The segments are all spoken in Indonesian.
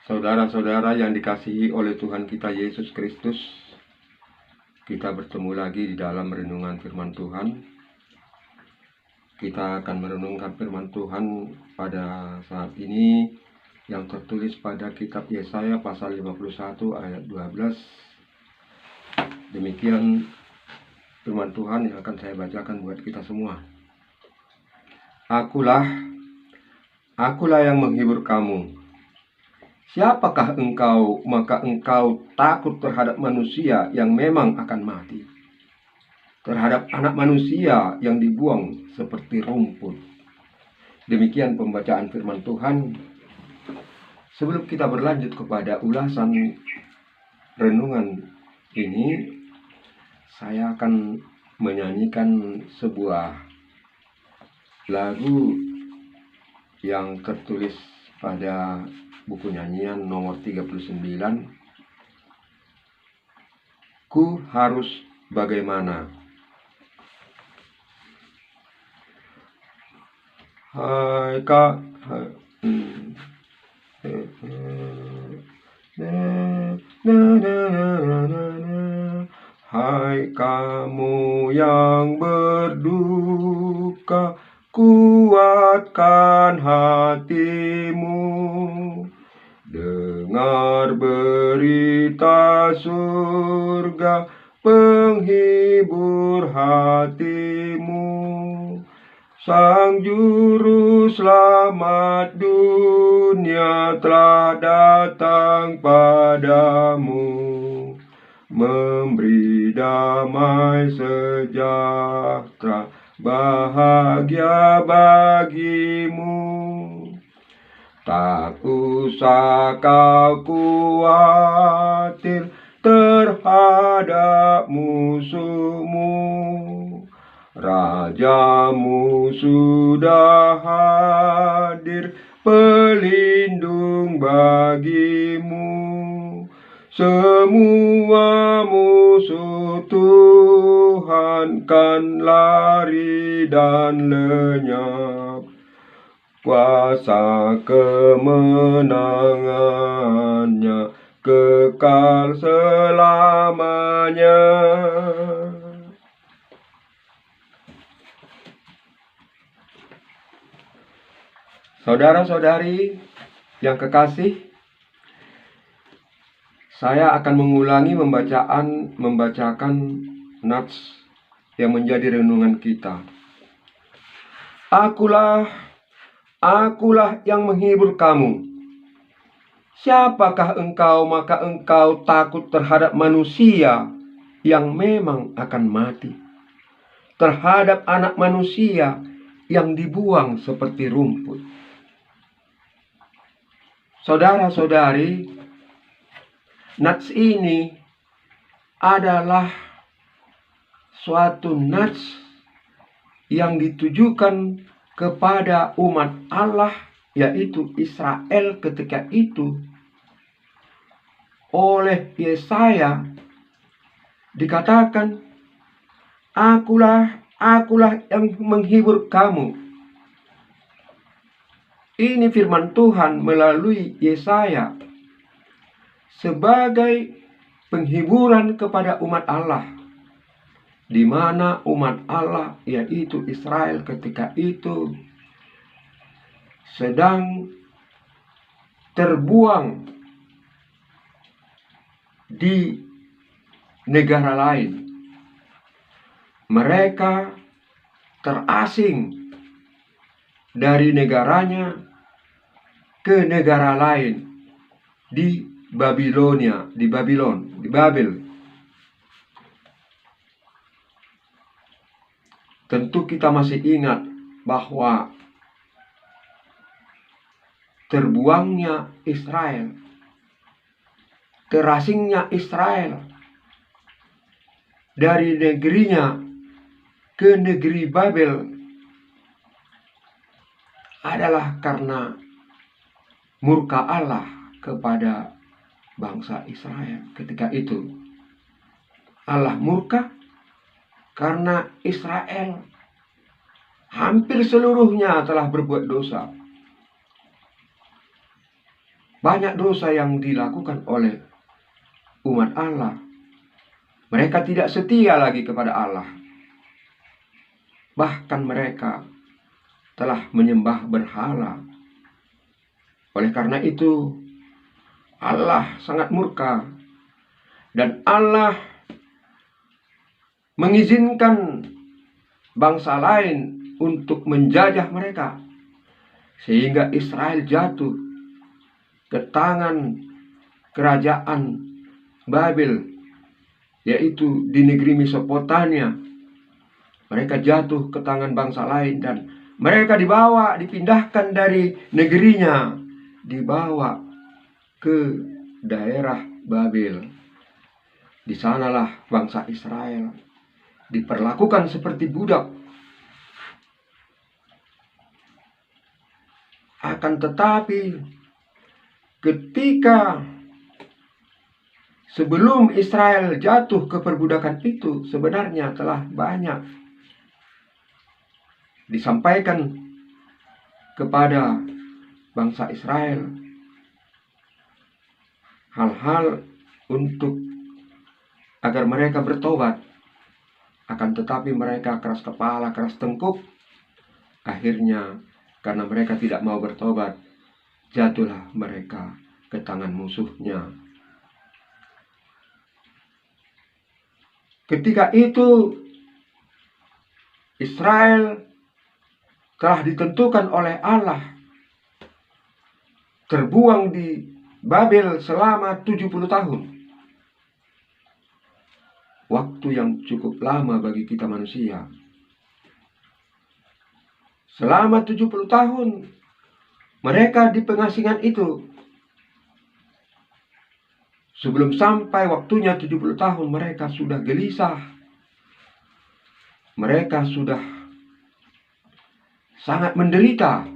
Saudara-saudara yang dikasihi oleh Tuhan kita Yesus Kristus, kita bertemu lagi di dalam renungan firman Tuhan. Kita akan merenungkan firman Tuhan pada saat ini yang tertulis pada kitab Yesaya pasal 51 ayat 12. Demikian firman Tuhan yang akan saya bacakan buat kita semua. Akulah yang menghibur kamu. Siapakah engkau, maka engkau takut terhadap manusia yang memang akan mati, terhadap anak manusia yang dibuang seperti rumput. Demikian pembacaan firman Tuhan. Sebelum kita berlanjut kepada ulasan renungan ini, saya akan menyanyikan sebuah lagu yang tertulis pada buku nyanyian nomor 39, Ku Harus Bagaimana. Hai kamu yang berduka, kuatkan hatimu. Dengar berita surga, penghibur hatimu. Sang Juru Selamat dunia telah datang padamu, memberi damai sejahtera, bahagia bagimu. Tak usah kau khawatir terhadap musuhmu. Rajamu sudah hadir, pelindung bagimu. Semua musuh Tuhan kan lari dan lenyap. Kuasa kemenangannya kekal selamanya. Saudara-saudari yang kekasih, saya akan mengulangi membacakan nats yang menjadi renungan kita. Akulah yang menghibur kamu. Siapakah engkau, maka engkau takut terhadap manusia yang memang akan mati, terhadap anak manusia yang dibuang seperti rumput. Saudara-saudari, nats ini adalah suatu nats yang ditujukan kepada umat Allah, yaitu Israel ketika itu. Oleh Yesaya dikatakan, Akulah yang menghibur kamu. Ini firman Tuhan melalui Yesaya sebagai penghiburan kepada umat Allah, di mana umat Allah, yaitu Israel ketika itu, sedang terbuang di negara lain. Mereka terasing dari negaranya ke negara lain, di Babel. Tentu kita masih ingat bahwa terbuangnya Israel, terasingnya Israel dari negerinya ke negeri Babel adalah karena murka Allah kepada bangsa Israel ketika itu. Allah murka karena Israel hampir seluruhnya telah berbuat dosa. banyak dosa yang dilakukan oleh umat Allah. Mereka tidak setia lagi kepada Allah. Bahkan mereka telah menyembah berhala. Oleh karena itu, Allah sangat murka. Dan Allah mengizinkan bangsa lain untuk menjajah mereka. Sehingga Israel jatuh ke tangan kerajaan Babel, yaitu di negeri Mesopotamia. Mereka jatuh ke tangan bangsa lain dan mereka dipindahkan dari negerinya, dibawa ke daerah Babel. Di sanalah bangsa Israel diperlakukan seperti budak. Akan tetapi ketika sebelum Israel jatuh ke perbudakan itu, sebenarnya telah banyak disampaikan kepada bangsa Israel hal-hal untuk agar mereka bertobat. Akan tetapi mereka keras kepala, keras tengkuk. Akhirnya karena mereka tidak mau bertobat, jatuhlah mereka ke tangan musuhnya. Ketika itu Israel telah ditentukan oleh Allah terbuang di Babel selama 70 tahun. Waktu yang cukup lama bagi kita manusia. Selama 70 tahun mereka di pengasingan itu. Sebelum sampai waktunya 70 tahun mereka sudah gelisah. Mereka sudah sangat menderita.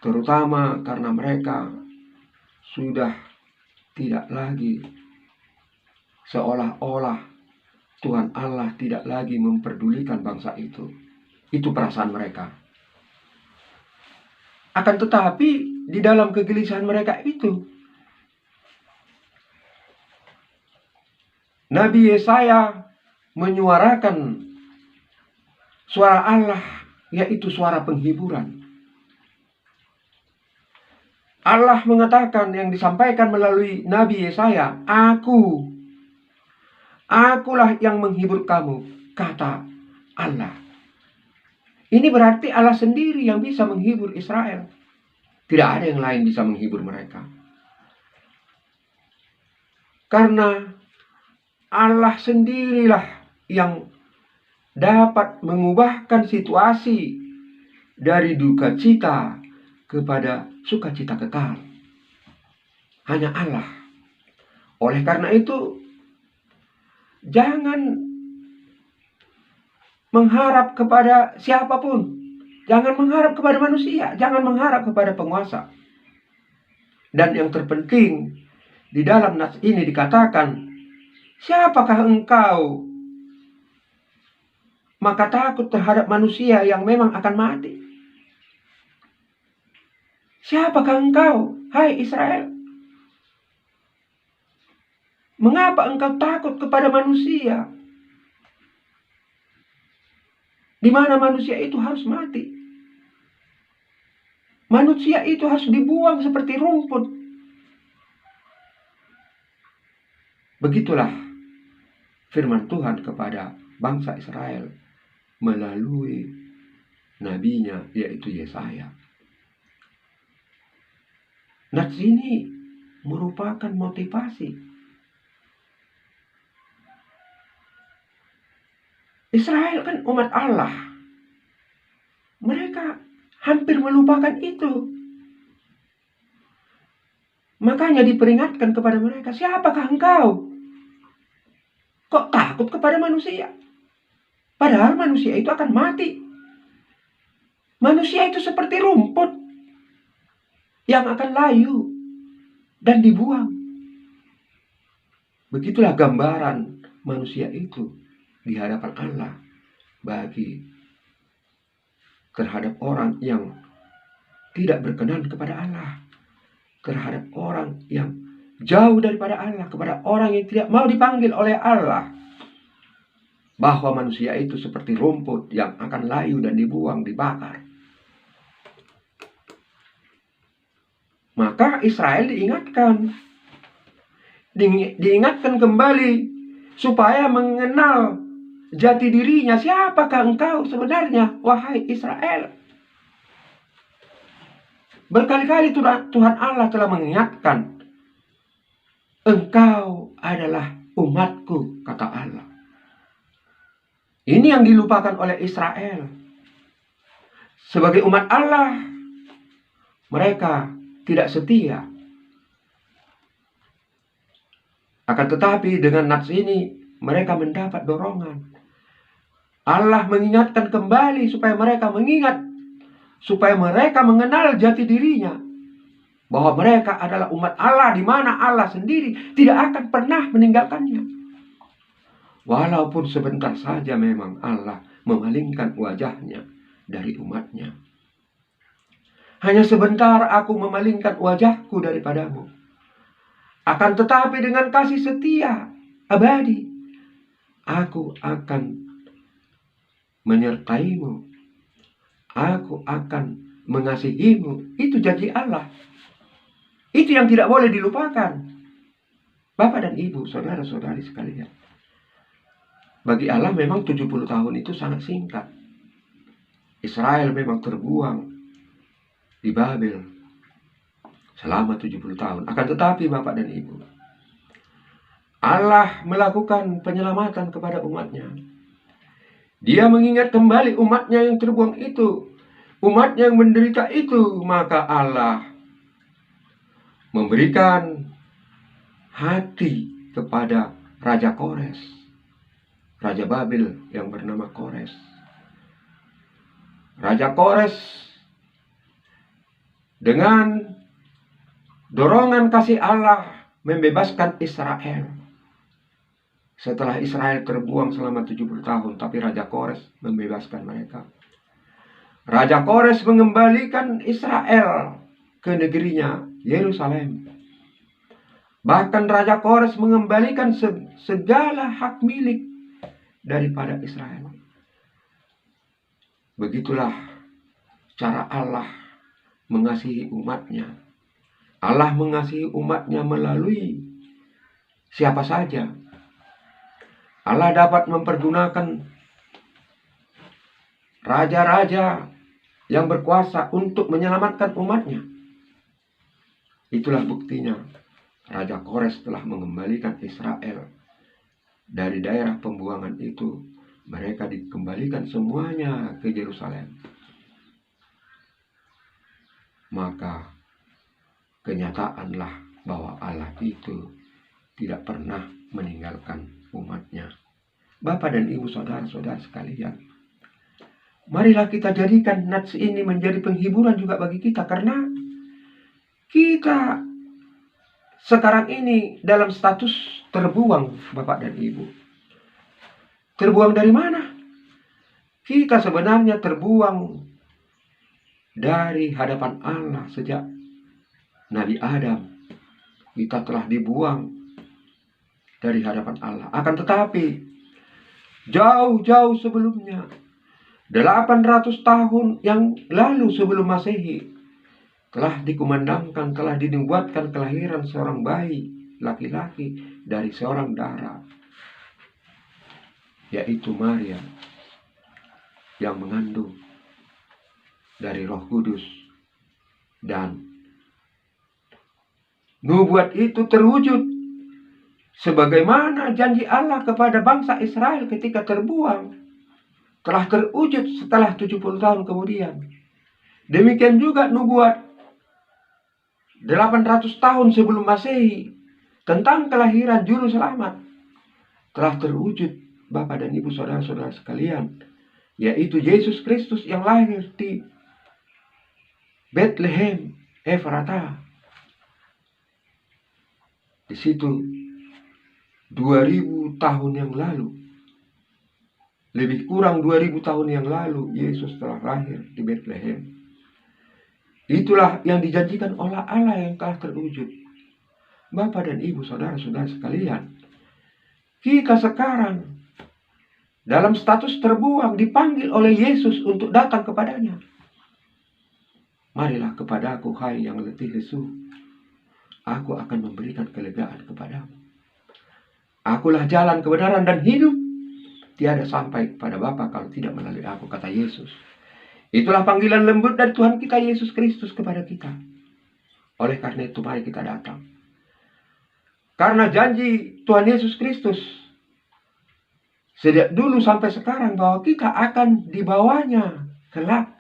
Terutama karena mereka sudah tidak lagi, seolah-olah Tuhan Allah tidak lagi memperdulikan bangsa itu. Itu perasaan mereka. Akan tetapi di dalam kegelisahan mereka itu, Nabi Yesaya menyuarakan suara Allah, yaitu suara penghiburan. Allah mengatakan yang disampaikan melalui Nabi Yesaya, Akulah yang menghibur kamu, kata Allah. Ini berarti Allah sendiri yang bisa menghibur Israel. Tidak ada yang lain bisa menghibur mereka. Karena Allah sendirilah yang dapat mengubahkan situasi dari duka cita kepada sukacita kekal. Hanya Allah. Oleh karena itu, jangan mengharap kepada siapapun. Jangan mengharap kepada manusia. Jangan mengharap kepada penguasa. Dan yang terpenting, di dalam nas ini dikatakan, siapakah engkau? Maka takut terhadap manusia yang memang akan mati. Siapakah engkau, hai Israel? Mengapa engkau takut kepada manusia? Di mana manusia itu harus mati. Manusia itu harus dibuang seperti rumput. Begitulah firman Tuhan kepada bangsa Israel melalui nabinya, yaitu Yesaya. Nats ini merupakan motivasi. Israel kan umat Allah. Mereka hampir melupakan itu. Makanya diperingatkan kepada mereka, siapakah engkau? Kok takut kepada manusia? Padahal manusia itu akan mati. Manusia itu seperti rumput yang akan layu dan dibuang. Begitulah gambaran manusia itu di hadapan Allah bagi terhadap orang yang tidak berkenan kepada Allah, terhadap orang yang jauh daripada Allah, kepada orang yang tidak mau dipanggil oleh Allah, bahwa manusia itu seperti rumput yang akan layu dan dibuang, dibakar. Maka Israel diingatkan kembali supaya mengenal jati dirinya. Siapakah engkau sebenarnya, wahai Israel? Berkali-kali Tuhan Allah telah mengingatkan, engkau adalah umatku, kata Allah. Ini yang dilupakan oleh Israel. Sebagai umat Allah, mereka tidak setia. Akan tetapi dengan nats ini mereka mendapat dorongan. Allah mengingatkan kembali supaya mereka mengingat, supaya mereka mengenal jati dirinya, bahwa mereka adalah umat Allah, di mana Allah sendiri tidak akan pernah meninggalkannya. Walaupun sebentar saja memang Allah memalingkan wajahnya dari umatnya. Hanya sebentar aku memalingkan wajahku daripadamu. Akan tetapi dengan kasih setia abadi, aku akan menyertaimu. Aku akan mengasihimu. Itu janji Allah. Itu yang tidak boleh dilupakan. Bapak dan Ibu, saudara-saudari sekalian. Bagi Allah memang 70 tahun itu sangat singkat. Israel memang terbuang di Babel selama 70 tahun. Akan tetapi Bapak dan Ibu, Allah melakukan penyelamatan kepada umatnya. Dia mengingat kembali umatnya yang terbuang itu, umatnya yang menderita itu. Maka Allah memberikan hati kepada Raja Kores, Raja Babel yang bernama Kores. Raja Kores dengan dorongan kasih Allah membebaskan Israel. Setelah Israel terbuang selama 70 tahun, tapi Raja Kores membebaskan mereka. Raja Kores mengembalikan Israel ke negerinya, Yerusalem. Bahkan Raja Kores mengembalikan segala hak milik daripada Israel. Begitulah cara Allah mengasihi umatnya. Allah mengasihi umatnya melalui siapa saja. Allah dapat mempergunakan raja-raja yang berkuasa untuk menyelamatkan umatnya. Itulah buktinya. Raja Kores telah mengembalikan Israel dari daerah pembuangan itu. Mereka dikembalikan semuanya ke Yerusalem. Maka kenyataanlah bahwa Allah itu tidak pernah meninggalkan umatnya. Bapak dan Ibu, saudara-saudara sekalian, marilah kita jadikan nats ini menjadi penghiburan juga bagi kita, karena kita sekarang ini dalam status terbuang, Bapak dan Ibu. Terbuang dari mana? Kita sebenarnya terbuang dari hadapan Allah sejak Nabi Adam. Kita telah dibuang dari hadapan Allah. Akan tetapi jauh-jauh sebelumnya, 800 tahun yang lalu sebelum Masehi, telah dikumandangkan, telah dinubuatkan kelahiran seorang bayi laki-laki dari seorang darah, yaitu Maria, yang mengandung dari Roh Kudus. Dan nubuat itu terwujud sebagaimana janji Allah kepada bangsa Israel ketika terbuang, telah terwujud setelah 70 tahun kemudian. Demikian juga nubuat 800 tahun sebelum Masehi tentang kelahiran juru selamat telah terwujud, Bapak dan Ibu, saudara-saudara sekalian, yaitu Yesus Kristus yang lahir di Bethlehem Efrata. Di situ 2000 tahun yang lalu, lebih kurang 2000 tahun yang lalu, Yesus telah lahir di Bethlehem. Itulah yang dijanjikan oleh Allah yang telah terwujud. Bapak dan Ibu, saudara-saudara sekalian, kita sekarang dalam status terbuang dipanggil oleh Yesus untuk datang kepadanya. Marilah kepadaku, hai yang letih lesu, aku akan memberikan kelegaan kepadamu. Akulah jalan, kebenaran, dan hidup. Tiada sampai kepada Bapa kalau tidak melalui aku, kata Yesus. Itulah panggilan lembut dari Tuhan kita Yesus Kristus kepada kita. Oleh karena itu mari kita datang. Karena janji Tuhan Yesus Kristus sejak dulu sampai sekarang bahwa kita akan dibawanya kelak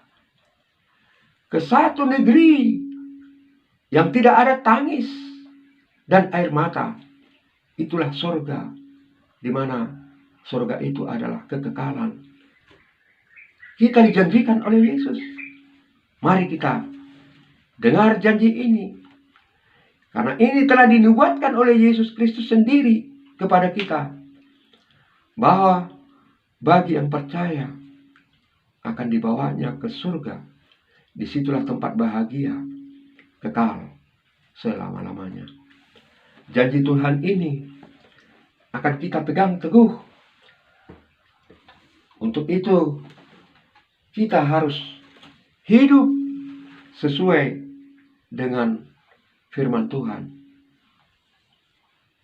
ke satu negeri yang tidak ada tangis dan air mata. Itulah surga, di mana surga itu adalah kekekalan. Kita dijanjikan oleh Yesus. Mari kita dengar janji ini. Karena ini telah dinubuatkan oleh Yesus Kristus sendiri kepada kita. Bahwa bagi yang percaya akan dibawanya ke surga. Disitulah tempat bahagia kekal selama-lamanya. Janji Tuhan ini akan kita pegang teguh. Untuk itu kita harus hidup sesuai dengan firman Tuhan.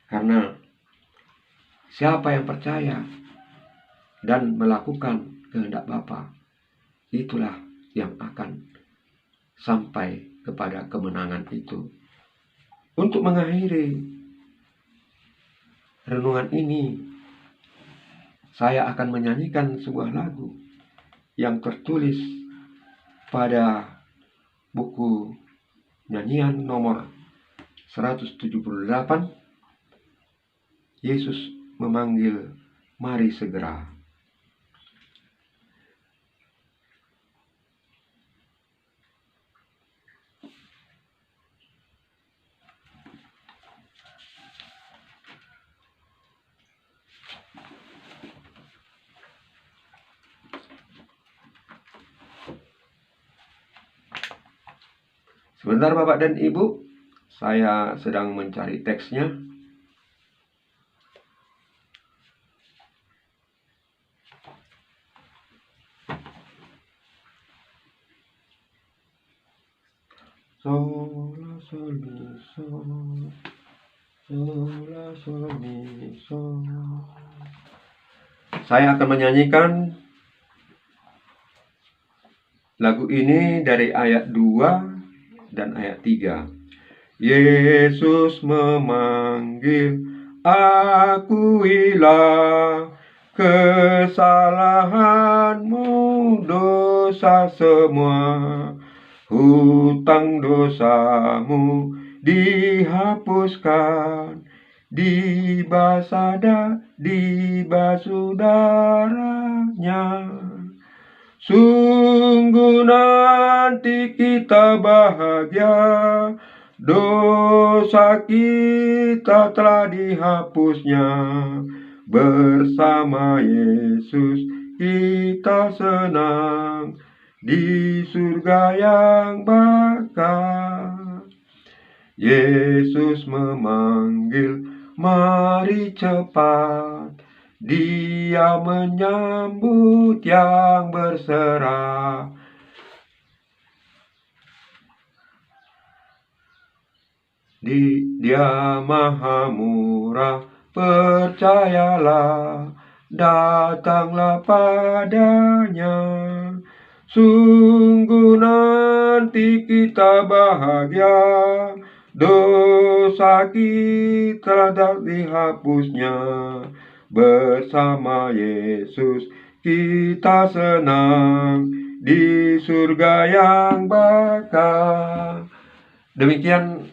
Karena siapa yang percaya dan melakukan kehendak Bapa, itulah yang akan sampai kepada kemenangan itu. Untuk mengakhiri renungan ini, saya akan menyanyikan sebuah lagu yang tertulis pada buku nyanyian nomor 178. Yesus memanggil, mari segera. Sebentar Bapak dan Ibu, saya sedang mencari teksnya. Sol, la, sol, mi, sol. Sol, la, sol, mi, sol. Saya akan menyanyikan lagu ini dari ayat 2 dan ayat 3. Yesus memanggil, akuilah kesalahanmu, dosa semua, hutang dosamu dihapuskan, dibasuh darahnya. Sungguh nanti kita bahagia, dosa kita telah dihapusnya. Bersama Yesus kita senang di surga yang bakal. Yesus memanggil, mari cepat. Dia menyambut yang berserah. Dia maha murah, percayalah, datanglah padanya. Sungguh nanti kita bahagia, dosa kita telah dihapusnya. Bersama Yesus kita senang di surga yang bakal. Demikian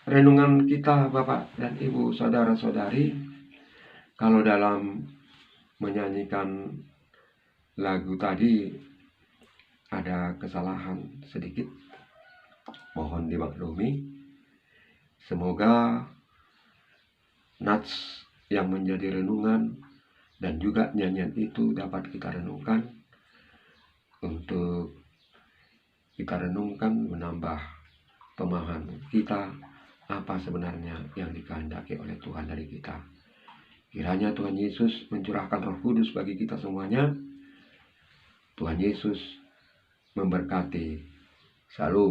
renungan kita Bapak dan Ibu, saudara-saudari. Kalau dalam menyanyikan lagu tadi ada kesalahan sedikit, mohon dimaklumi. Semoga nats yang menjadi renungan dan juga nyanyian itu dapat kita renungkan untuk kita renungkan, menambah pemahaman kita apa sebenarnya yang dikehendaki oleh Tuhan dari kita. Kiranya Tuhan Yesus mencurahkan Roh Kudus bagi kita semuanya. Tuhan Yesus memberkati. Salam.